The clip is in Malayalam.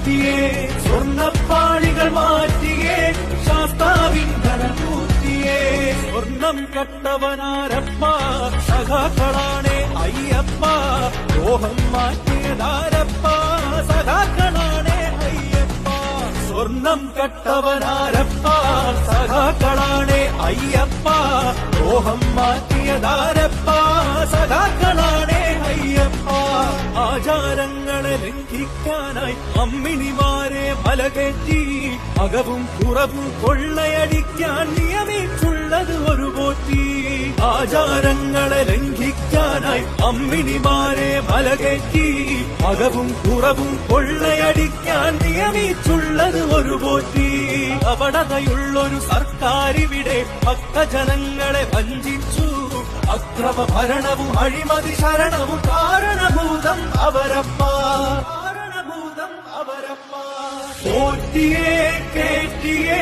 പോറ്റിയേ സ്വർണ്ണപ്പാളികൾ മാറ്റിയേ ശാസ്താവിൻ ധനമൂർത്തിയേ സ്വർണം കട്ടവനാരപ്പ സഖാക്കളാണേ അയ്യപ്പ ലോഹം മാറ്റിയതാരപ്പ സഖാക്കളാണേ അയ്യപ്പ സ്വർണം കട്ടവനാരപ്പ സഖാക്കളാണേ അയ്യപ്പ ലോഹം മാറ്റിയതാരപ്പ സഖാക്കളാണേ അയ്യപ്പ ആചാരങ്ങളെ ലംഘിക്കാനായി അമ്മിണിമാരെ മലകേറ്റി അകവും പുറവും കൊള്ളയടിക്കാൻ നിയമിച്ചുള്ളത് ഒരു പോറ്റി ആചാരങ്ങളെ ലംഘിക്കാനായി അമ്മിണിമാരെ മലകേറ്റി അകവും പുറവും കൊള്ളയടിക്കാൻ നിയമിച്ചുള്ളത് ഒരു പോറ്റി കപടതയുള്ളൊരു സർക്കാരിവിടെ ഭക്തജനങ്ങളെ വഞ്ചിച്ചു അക്രമ ഭരണവും അഴിമതി ശരണവും കാരണഭൂതം അവരപ്പ പോറ്റിയേ കേറ്റിയേ